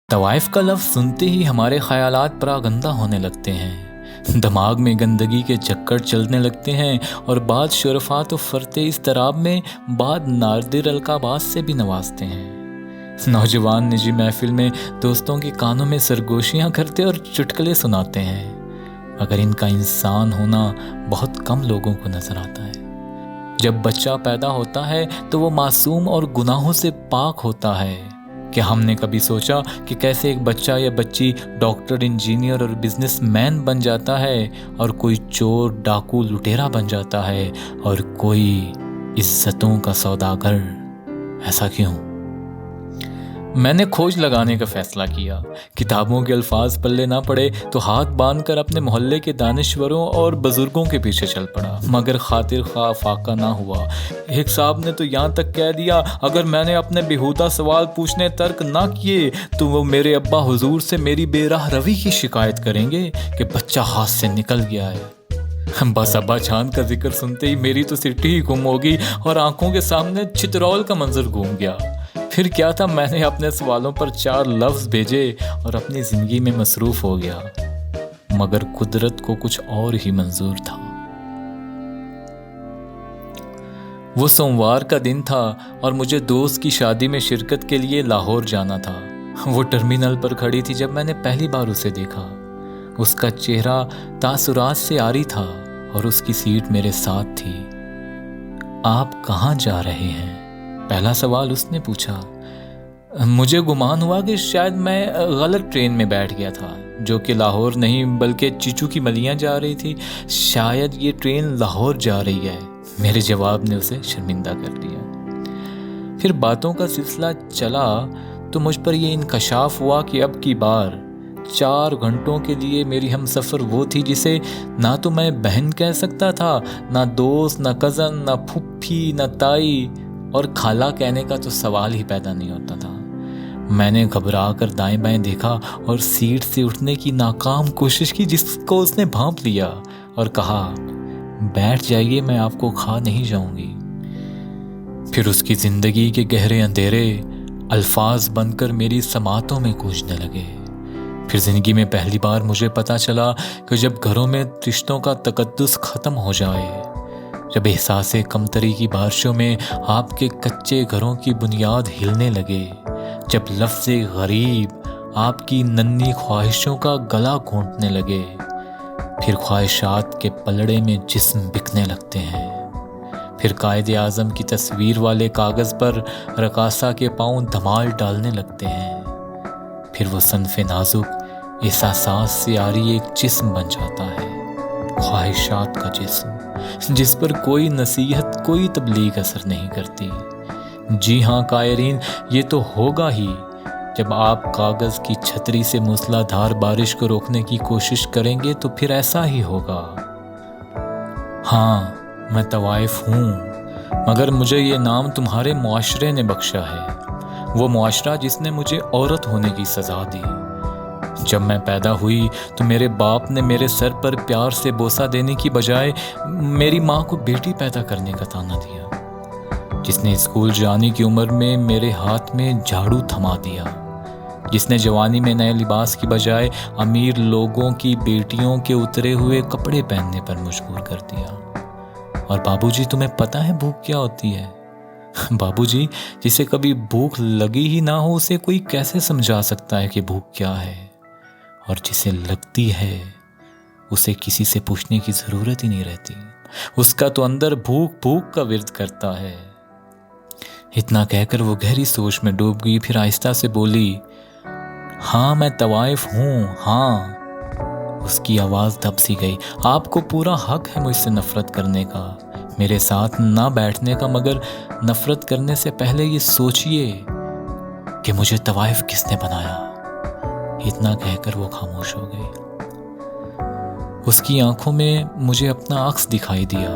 طوائف کا لفظ سنتے ہی ہمارے خیالات پراگندہ ہونے لگتے ہیں، دماغ میں گندگی کے چکر چلنے لگتے ہیں اور بعض شرفاء تو فرط اضطراب میں بعد نادر القابات سے بھی نوازتے ہیں۔ نوجوان نجی محفل میں دوستوں کے کانوں میں سرگوشیاں کرتے اور چٹکلے سناتے ہیں، مگر ان کا انسان ہونا بہت کم لوگوں کو نظر آتا ہے۔ جب بچہ پیدا ہوتا ہے تو وہ معصوم اور گناہوں سے پاک ہوتا ہے۔ کیا ہم نے کبھی سوچا کہ کیسے ایک بچہ یا بچی ڈاکٹر، انجینئر اور بزنس مین بن جاتا ہے، اور کوئی چور، ڈاکو، لٹیرا بن جاتا ہے، اور کوئی عزتوں کا سوداگر؟ ایسا کیوں؟ میں نے کھوج لگانے کا فیصلہ کیا۔ کتابوں کے الفاظ پلے نہ پڑے تو ہاتھ باندھ کر اپنے محلے کے دانشوروں اور بزرگوں کے پیچھے چل پڑا، مگر خاطر خواہ فاقہ نہ ہوا۔ ایک صاحب نے تو یہاں تک کہہ دیا، اگر میں نے اپنے بیہودہ سوال پوچھنے ترک نہ کیے تو وہ میرے ابا حضور سے میری بے راہ روی کی شکایت کریں گے کہ بچہ ہاتھ سے نکل گیا ہے۔ بس ابا چاند کا ذکر سنتے ہی میری تو سٹی ہی گم ہوگی اور آنکھوں کے سامنے چترول کا منظر گھوم گیا۔ پھر کیا تھا، میں نے اپنے سوالوں پر 4 لفظ بھیجے اور اپنی زندگی میں مصروف ہو گیا، مگر قدرت کو کچھ اور ہی منظور تھا۔ وہ سوموار کا دن تھا اور مجھے دوست کی شادی میں شرکت کے لیے لاہور جانا تھا۔ وہ ٹرمینل پر کھڑی تھی جب میں نے پہلی بار اسے دیکھا۔ اس کا چہرہ تاثرات سے عاری تھا اور اس کی سیٹ میرے ساتھ تھی۔ آپ کہاں جا رہے ہیں؟ پہلا سوال اس نے پوچھا۔ مجھے گمان ہوا کہ شاید میں غلط ٹرین میں بیٹھ گیا تھا، جو کہ لاہور نہیں بلکہ چیچو کی ملیاں جا رہی تھی۔ شاید یہ ٹرین لاہور جا رہی ہے، میرے جواب نے اسے شرمندہ کر دیا۔ پھر باتوں کا سلسلہ چلا تو مجھ پر یہ انکشاف ہوا کہ اب کی بار 4 گھنٹوں کے لیے میری ہم سفر وہ تھی جسے نہ تو میں بہن کہہ سکتا تھا، نہ دوست، نہ کزن، نہ پھپھی، نہ تائی، اور خالہ کہنے کا تو سوال ہی پیدا نہیں ہوتا تھا۔ میں نے گھبرا کر دائیں بائیں دیکھا اور سیٹ سے اٹھنے کی ناکام کوشش کی، جس کو اس نے بھانپ لیا اور کہا، بیٹھ جائیے، میں آپ کو کھا نہیں جاؤں گی۔ پھر اس کی زندگی کے گہرے اندھیرے الفاظ بن کر میری سماعتوں میں گونجنے لگے۔ پھر زندگی میں پہلی بار مجھے پتا چلا کہ جب گھروں میں رشتوں کا تقدس ختم ہو جائے، جب احساس کمتری کی بارشوں میں آپ کے کچے گھروں کی بنیاد ہلنے لگے، جب لفظ غریب آپ کی ننھی خواہشوں کا گلا گھونٹنے لگے، پھر خواہشات کے پلڑے میں جسم بکنے لگتے ہیں، پھر قائد اعظم کی تصویر والے کاغذ پر رقاصہ کے پاؤں دھمال ڈالنے لگتے ہیں، پھر وہ صنف نازک احساسات سے عاری ایک جسم بن جاتا ہے، خواہشات کا جسم، جس پر کوئی نصیحت، کوئی تبلیغ اثر نہیں کرتی۔ جی ہاں قائرین، یہ تو ہوگا ہی جب آپ کاغذ کی چھتری سے موسلا دھار بارش کو روکنے کی کوشش کریں گے تو پھر ایسا ہی ہوگا۔ ہاں، میں طوائف ہوں، مگر مجھے یہ نام تمہارے معاشرے نے بخشا ہے، وہ معاشرہ جس نے مجھے عورت ہونے کی سزا دی۔ جب میں پیدا ہوئی تو میرے باپ نے میرے سر پر پیار سے بوسہ دینے کی بجائے میری ماں کو بیٹی پیدا کرنے کا طعنہ دیا، جس نے اسکول جانے کی عمر میں میرے ہاتھ میں جھاڑو تھما دیا، جس نے جوانی میں نئے لباس کی بجائے امیر لوگوں کی بیٹیوں کے اترے ہوئے کپڑے پہننے پر مجبور کر دیا۔ اور بابو جی، تمہیں پتہ ہے بھوک کیا ہوتی ہے؟ بابو جی، جسے کبھی بھوک لگی ہی نہ ہو، اسے کوئی کیسے سمجھا سکتا ہے کہ بھوک کیا ہے؟ اور جسے لگتی ہے اسے کسی سے پوچھنے کی ضرورت ہی نہیں رہتی، اس کا تو اندر بھوک بھوک کا ورد کرتا ہے۔ اتنا کہہ کر وہ گہری سوچ میں ڈوب گئی، پھر آہستہ سے بولی، ہاں میں طوائف ہوں، ہاں۔ اس کی آواز دب سی گئی۔ آپ کو پورا حق ہے مجھ سے نفرت کرنے کا، میرے ساتھ نہ بیٹھنے کا، مگر نفرت کرنے سے پہلے یہ سوچئے کہ مجھے طوائف کس نے بنایا۔ اتنا کہہ کر وہ خاموش ہو گئی۔ اس کی آنکھوں میں مجھے اپنا عکس دکھائی دیا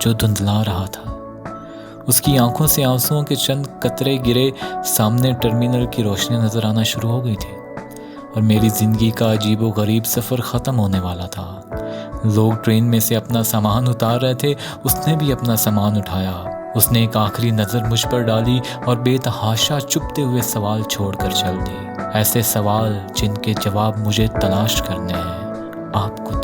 جو دھندلا رہا تھا۔ اس کی آنکھوں سے آنسوؤں کے چند قطرے گرے، سامنے ٹرمینل کی روشنی نظر آنا شروع ہو گئی تھی اور میری زندگی کا عجیب و غریب سفر ختم ہونے والا تھا۔ لوگ ٹرین میں سے اپنا سامان اتار رہے تھے، اس نے بھی اپنا سامان اٹھایا اس نے ایک آخری نظر مجھ پر ڈالی اور بے تحاشا چپتے ہوئے سوال چھوڑ کر چل دی، ایسے سوال جن کے جواب مجھے تلاش کرنے ہیں، آپ کو